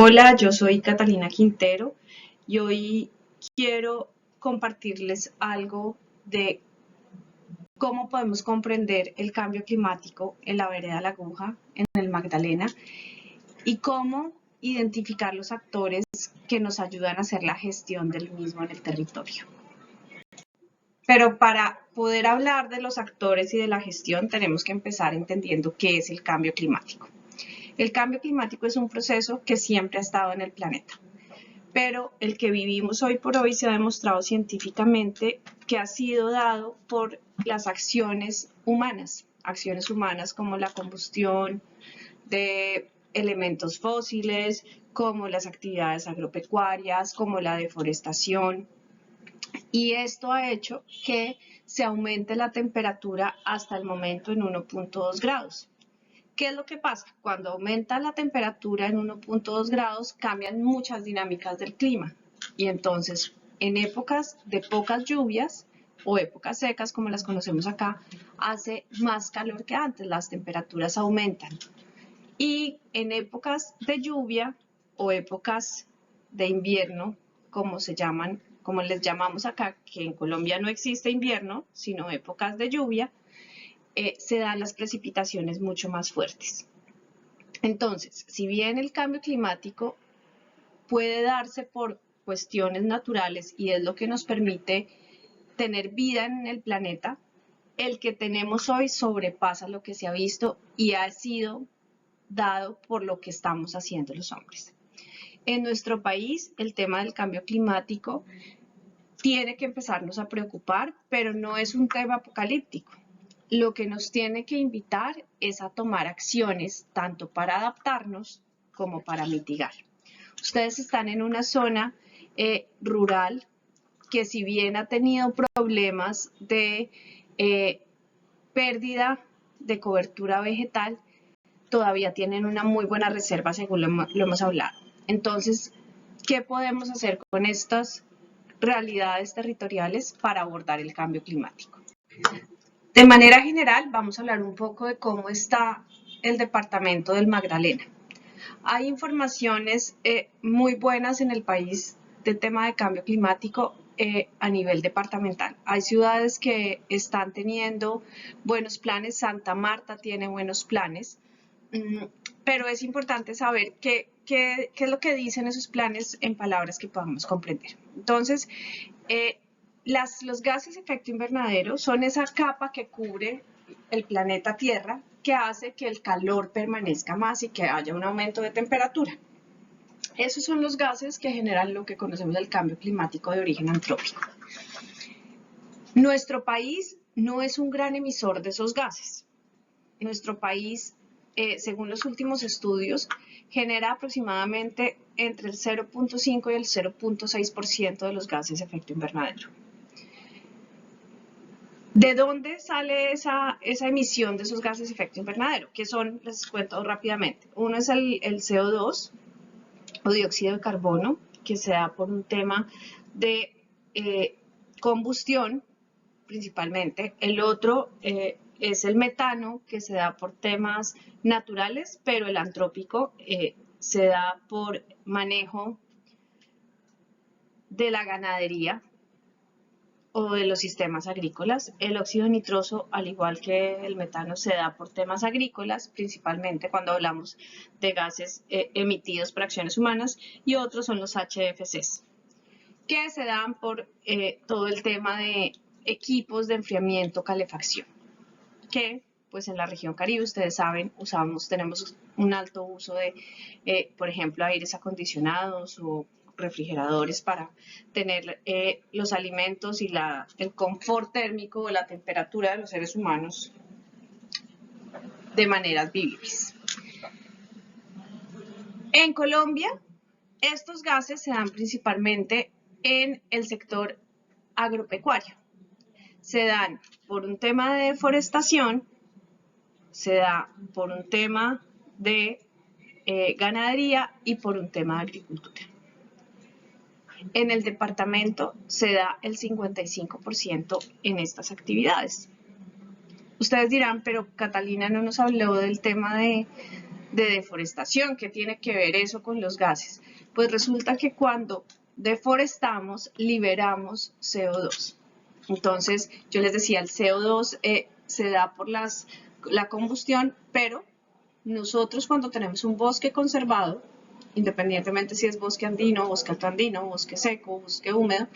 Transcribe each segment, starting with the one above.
Hola, yo soy Catalina Quintero y hoy quiero compartirles algo de cómo podemos comprender el cambio climático en la vereda La Aguja, en el Magdalena, y cómo identificar los actores que nos ayudan a hacer la gestión del mismo en el territorio. Pero para poder hablar de los actores y de la gestión tenemos que empezar entendiendo qué es el cambio climático. El cambio climático es un proceso que siempre ha estado en el planeta, pero el que vivimos hoy por hoy se ha demostrado científicamente que ha sido dado por las acciones humanas como la combustión de elementos fósiles, como las actividades agropecuarias, como la deforestación. Y esto ha hecho que se aumente la temperatura hasta el momento en 1.2 grados. ¿Qué es lo que pasa? Cuando aumenta la temperatura en 1.2 grados, cambian muchas dinámicas del clima. Y entonces, en épocas de pocas lluvias o épocas secas, como las conocemos acá, hace más calor que antes, las temperaturas aumentan. Y en épocas de lluvia o épocas de invierno, como les llamamos acá, que en Colombia no existe invierno, sino épocas de lluvia, se dan las precipitaciones mucho más fuertes. Entonces, si bien el cambio climático puede darse por cuestiones naturales y es lo que nos permite tener vida en el planeta, el que tenemos hoy sobrepasa lo que se ha visto y ha sido dado por lo que estamos haciendo los hombres. En nuestro país, el tema del cambio climático tiene que empezarnos a preocupar, pero no es un tema apocalíptico. Lo que nos tiene que invitar es a tomar acciones tanto para adaptarnos como para mitigar. Ustedes están en una zona rural que, si bien ha tenido problemas de pérdida de cobertura vegetal, todavía tienen una muy buena reserva, según lo hemos hablado. Entonces, ¿qué podemos hacer con estas realidades territoriales para abordar el cambio climático? De manera general, vamos a hablar un poco de cómo está el departamento del Magdalena. Hay informaciones muy buenas en el país del tema de cambio climático a nivel departamental. Hay ciudades que están teniendo buenos planes, Santa Marta tiene buenos planes, pero es importante saber qué es lo que dicen esos planes en palabras que podamos comprender. Entonces, los gases de efecto invernadero son esa capa que cubre el planeta Tierra que hace que el calor permanezca más y que haya un aumento de temperatura. Esos son los gases que generan lo que conocemos del cambio climático de origen antrópico. Nuestro país no es un gran emisor de esos gases. Nuestro país, según los últimos estudios, genera aproximadamente entre el 0.5 y el 0.6% de los gases de efecto invernadero. ¿De dónde sale esa emisión de esos gases de efecto invernadero? ¿Qué son? Les cuento rápidamente. Uno es el CO2 o dióxido de carbono, que se da por un tema de combustión principalmente. El otro es el metano, que se da por temas naturales, pero el antrópico se da por manejo de la ganadería o de los sistemas agrícolas. El óxido nitroso, al igual que el metano, se da por temas agrícolas, principalmente cuando hablamos de gases emitidos por acciones humanas, y otros son los HFCs, que se dan por todo el tema de equipos de enfriamiento, calefacción, que pues en la región Caribe, ustedes saben, tenemos un alto uso de, por ejemplo, aires acondicionados o refrigeradores para tener los alimentos y el confort térmico o la temperatura de los seres humanos de maneras vivibles. En Colombia, estos gases se dan principalmente en el sector agropecuario. Se dan por un tema de deforestación, se da por un tema de ganadería y por un tema de agricultura. En el departamento se da el 55% en estas actividades. Ustedes dirán, pero Catalina no nos habló del tema de de deforestación. ¿Qué tiene que ver eso con los gases? Pues resulta que cuando deforestamos, liberamos CO2. Entonces, yo les decía, el CO2 se da por la combustión, pero nosotros cuando tenemos un bosque conservado, independientemente si es bosque andino, bosque altoandino, bosque seco, bosque húmedo,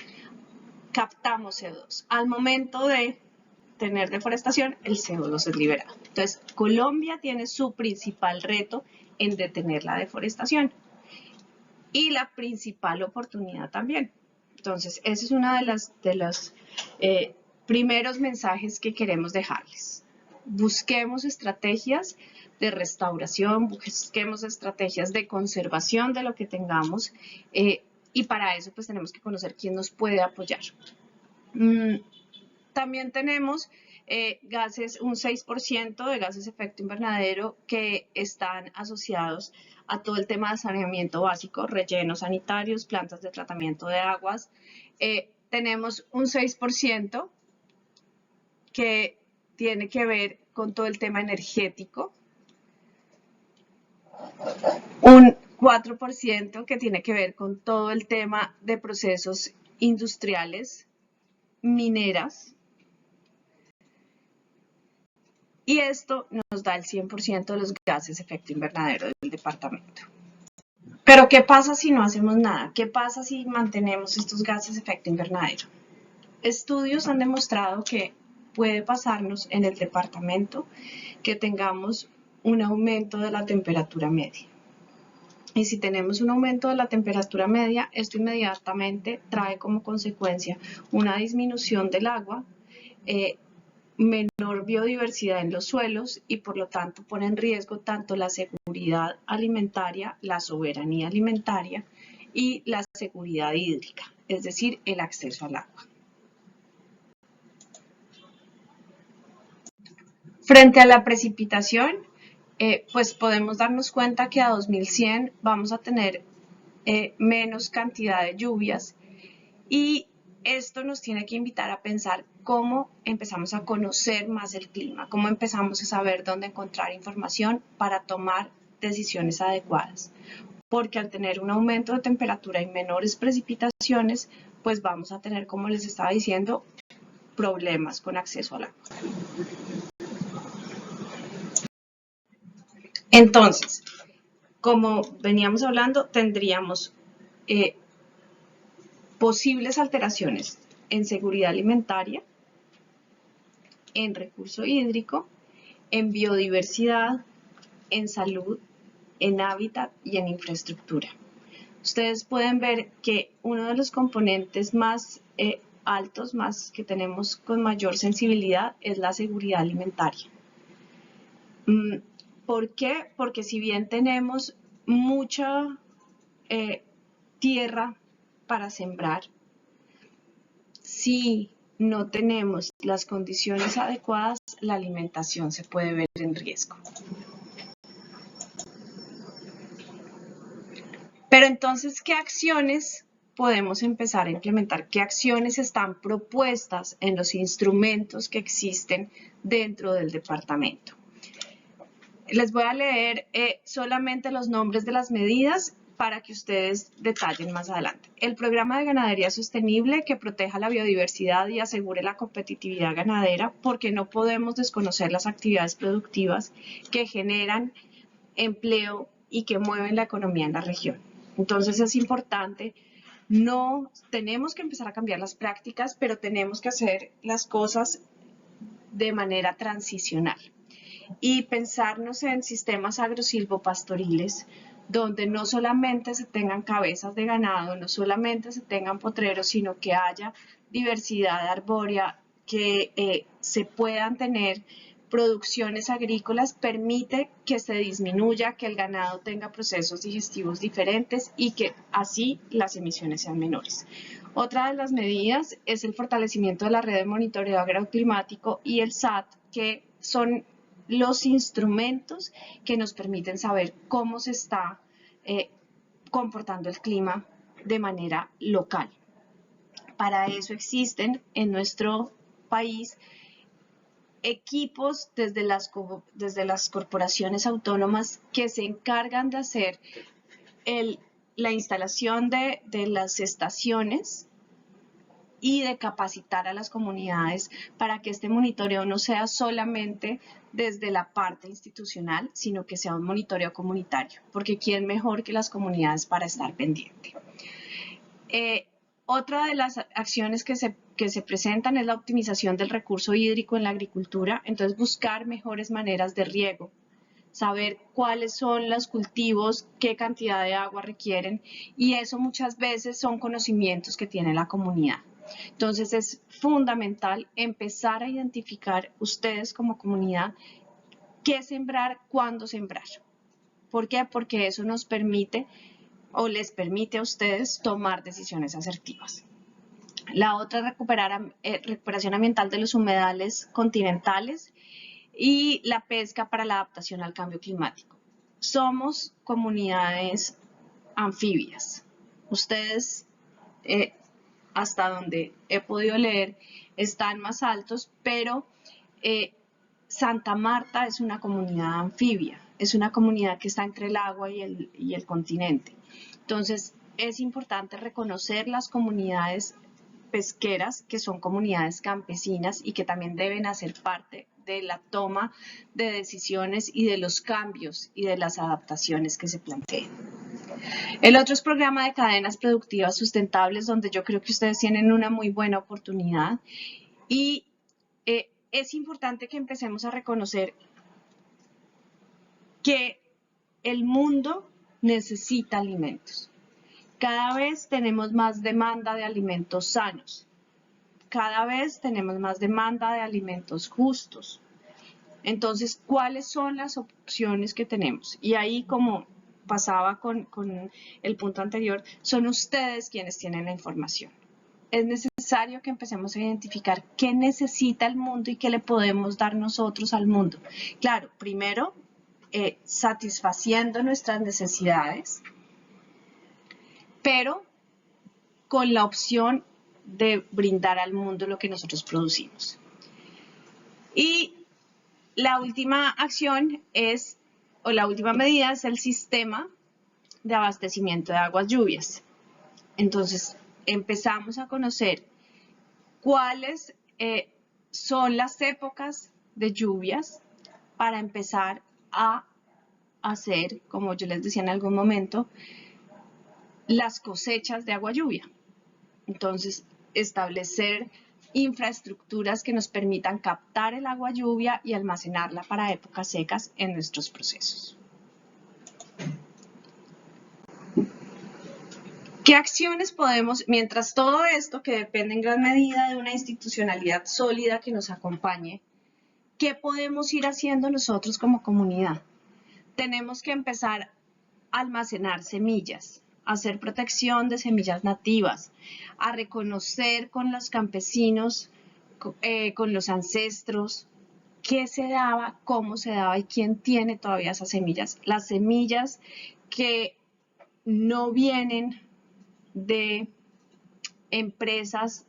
captamos CO2. Al momento de tener deforestación, el CO2 es liberado. Entonces, Colombia tiene su principal reto en detener la deforestación y la principal oportunidad también. Entonces, ese es uno de los primeros mensajes que queremos dejarles. Busquemos estrategias de restauración, busquemos estrategias de conservación de lo que tengamos y para eso pues tenemos que conocer quién nos puede apoyar. También tenemos gases, un 6% de gases de efecto invernadero que están asociados a todo el tema de saneamiento básico, rellenos sanitarios, plantas de tratamiento de aguas. Tenemos un 6% que tiene que ver con todo el tema energético, un 4% que tiene que ver con todo el tema de procesos industriales, mineras, y esto nos da el 100% de los gases de efecto invernadero del departamento. Pero ¿qué pasa si no hacemos nada? ¿Qué pasa si mantenemos estos gases de efecto invernadero? Estudios han demostrado que puede pasarnos en el departamento que tengamos un aumento de la temperatura media. Y si tenemos un aumento de la temperatura media, esto inmediatamente trae como consecuencia una disminución del agua, menor biodiversidad en los suelos y por lo tanto pone en riesgo tanto la seguridad alimentaria, la soberanía alimentaria y la seguridad hídrica, es decir, el acceso al agua. Frente a la precipitación, pues podemos darnos cuenta que a 2100 vamos a tener menos cantidad de lluvias y esto nos tiene que invitar a pensar cómo empezamos a conocer más el clima, cómo empezamos a saber dónde encontrar información para tomar decisiones adecuadas. Porque al tener un aumento de temperatura y menores precipitaciones, pues vamos a tener, como les estaba diciendo, problemas con acceso al agua. Entonces, como veníamos hablando, tendríamos posibles alteraciones en seguridad alimentaria, en recurso hídrico, en biodiversidad, en salud, en hábitat y en infraestructura. Ustedes pueden ver que uno de los componentes más altos, más que tenemos con mayor sensibilidad, es la seguridad alimentaria. ¿Por qué? Porque si bien tenemos mucha tierra para sembrar, si no tenemos las condiciones adecuadas, la alimentación se puede ver en riesgo. Pero entonces, ¿qué acciones podemos empezar a implementar? ¿Qué acciones están propuestas en los instrumentos que existen dentro del departamento? Les voy a leer solamente los nombres de las medidas para que ustedes detallen más adelante. El programa de ganadería sostenible que proteja la biodiversidad y asegure la competitividad ganadera, porque no podemos desconocer las actividades productivas que generan empleo y que mueven la economía en la región. Entonces es importante, no tenemos que empezar a cambiar las prácticas, pero tenemos que hacer las cosas de manera transicional y pensarnos en sistemas agrosilvopastoriles donde no solamente se tengan cabezas de ganado, no solamente se tengan potreros, sino que haya diversidad arbórea, que se puedan tener producciones agrícolas, permite que se disminuya, que el ganado tenga procesos digestivos diferentes y que así las emisiones sean menores. Otra de las medidas es el fortalecimiento de la red de monitoreo agroclimático y el SAT, que son los instrumentos que nos permiten saber cómo se está comportando el clima de manera local. Para eso existen en nuestro país equipos desde las corporaciones autónomas que se encargan de hacer la instalación de las estaciones y de capacitar a las comunidades para que este monitoreo no sea solamente desde la parte institucional, sino que sea un monitoreo comunitario, porque ¿quién mejor que las comunidades para estar pendiente? Otra de las acciones que se presentan es la optimización del recurso hídrico en la agricultura, entonces buscar mejores maneras de riego, saber cuáles son los cultivos, qué cantidad de agua requieren, y eso muchas veces son conocimientos que tiene la comunidad. Entonces es fundamental empezar a identificar ustedes como comunidad qué sembrar, cuándo sembrar. ¿Por qué? Porque eso nos permite o les permite a ustedes tomar decisiones asertivas. La otra es recuperación ambiental de los humedales continentales y la pesca para la adaptación al cambio climático. Somos comunidades anfibias. Ustedes, hasta donde he podido leer, están más altos, pero Santa Marta es una comunidad anfibia, es una comunidad que está entre el agua y el continente. Entonces, es importante reconocer las comunidades pesqueras, que son comunidades campesinas y que también deben hacer parte de la toma de decisiones y de los cambios y de las adaptaciones que se planteen. El otro es programa de cadenas productivas sustentables, donde yo creo que ustedes tienen una muy buena oportunidad y es importante que empecemos a reconocer que el mundo necesita alimentos. Cada vez tenemos más demanda de alimentos sanos. Cada vez tenemos más demanda de alimentos justos. Entonces, ¿cuáles son las opciones que tenemos? Y ahí, como pasaba con el punto anterior, son ustedes quienes tienen la información. Es necesario que empecemos a identificar qué necesita el mundo y qué le podemos dar nosotros al mundo. Claro, primero, satisfaciendo nuestras necesidades, pero con la opción de brindar al mundo lo que nosotros producimos. Y la última acción es, o la última medida es el sistema de abastecimiento de aguas lluvias. Entonces, empezamos a conocer cuáles son las épocas de lluvias para empezar a hacer, como yo les decía en algún momento, las cosechas de agua lluvia. Entonces, establecer infraestructuras que nos permitan captar el agua lluvia y almacenarla para épocas secas en nuestros procesos. ¿Qué acciones podemos, mientras todo esto que depende en gran medida de una institucionalidad sólida que nos acompañe, qué podemos ir haciendo nosotros como comunidad? Tenemos que empezar a almacenar semillas, a hacer protección de semillas nativas, a reconocer con los campesinos, con los ancestros, qué se daba, cómo se daba y quién tiene todavía esas semillas. Las semillas que no vienen de empresas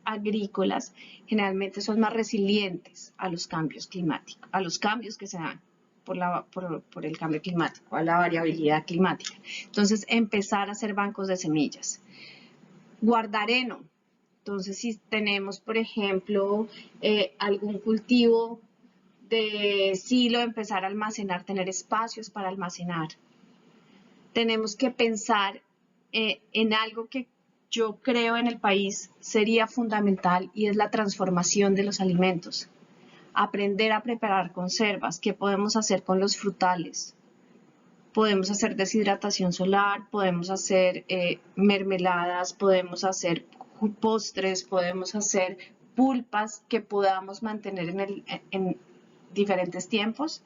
agrícolas generalmente son más resilientes a los cambios climáticos, a los cambios que se dan por el cambio climático, a la variabilidad climática. Entonces, empezar a hacer bancos de semillas. Guardar heno. Entonces, si tenemos, por ejemplo, algún cultivo de silo, empezar a almacenar, tener espacios para almacenar. Tenemos que pensar en algo que yo creo en el país sería fundamental y es la transformación de los alimentos. Aprender a preparar conservas, qué podemos hacer con los frutales. Podemos hacer deshidratación solar, podemos hacer mermeladas, podemos hacer postres, podemos hacer pulpas que podamos mantener en diferentes tiempos.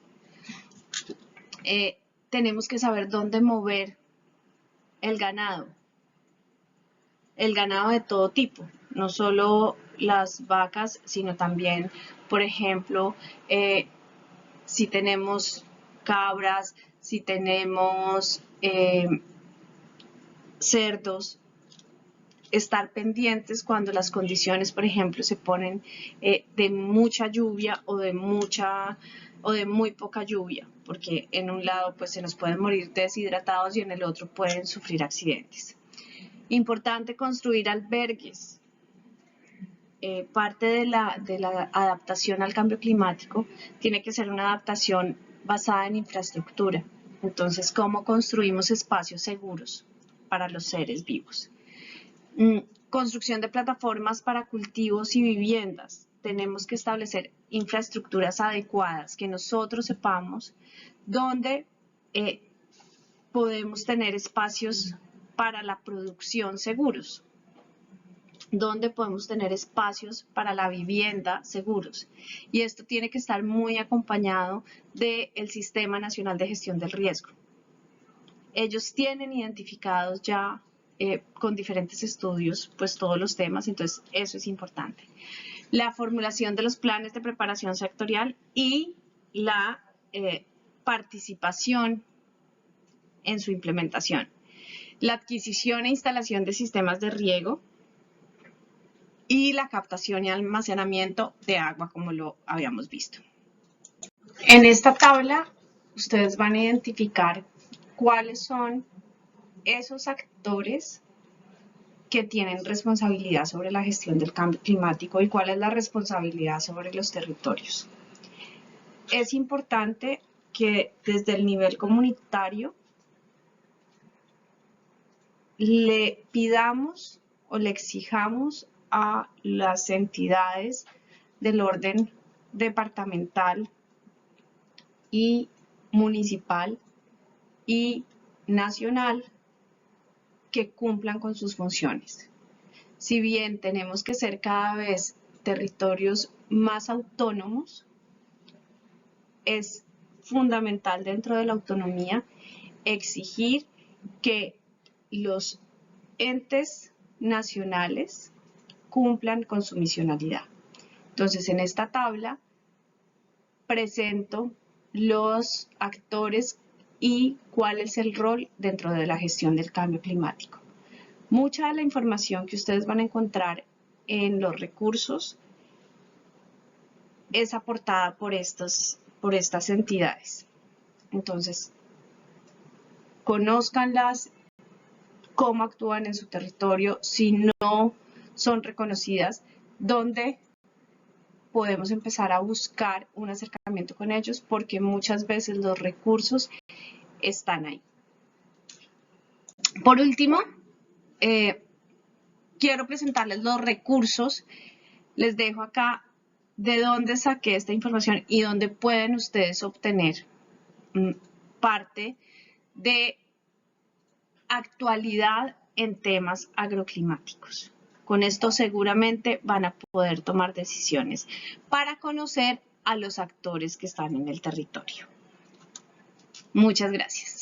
Tenemos que saber dónde mover el ganado de todo tipo, no solo las vacas, sino también, por ejemplo, si tenemos cabras, si tenemos cerdos, estar pendientes cuando las condiciones, por ejemplo, se ponen de mucha lluvia o de muy poca lluvia, porque en un lado pues se nos pueden morir deshidratados y en el otro pueden sufrir accidentes. Importante construir albergues. Parte de la adaptación al cambio climático tiene que ser una adaptación basada en infraestructura. Entonces, ¿cómo construimos espacios seguros para los seres vivos? Construcción de plataformas para cultivos y viviendas. Tenemos que establecer infraestructuras adecuadas, que nosotros sepamos dónde podemos tener espacios para la producción seguros, donde podemos tener espacios para la vivienda seguros. Y esto tiene que estar muy acompañado del Sistema Nacional de Gestión del Riesgo. Ellos tienen identificados ya con diferentes estudios pues todos los temas, entonces eso es importante. La formulación de los planes de preparación sectorial y la participación en su implementación. La adquisición e instalación de sistemas de riego y la captación y almacenamiento de agua, como lo habíamos visto. En esta tabla, ustedes van a identificar cuáles son esos actores que tienen responsabilidad sobre la gestión del cambio climático y cuál es la responsabilidad sobre los territorios. Es importante que desde el nivel comunitario le pidamos o le exijamos a las entidades del orden departamental y municipal y nacional que cumplan con sus funciones. Si bien tenemos que ser cada vez territorios más autónomos, es fundamental dentro de la autonomía exigir que los entes nacionales cumplan con su misionalidad. Entonces, en esta tabla presento los actores y cuál es el rol dentro de la gestión del cambio climático. Mucha de la información que ustedes van a encontrar en los recursos es aportada por estas entidades. Entonces, conózcanlas, cómo actúan en su territorio, si no son reconocidas, dónde podemos empezar a buscar un acercamiento con ellos, porque muchas veces los recursos están ahí. Por último, quiero presentarles los recursos. Les dejo acá de dónde saqué esta información y dónde pueden ustedes obtener parte de actualidad en temas agroclimáticos. Con esto seguramente van a poder tomar decisiones para conocer a los actores que están en el territorio. Muchas gracias.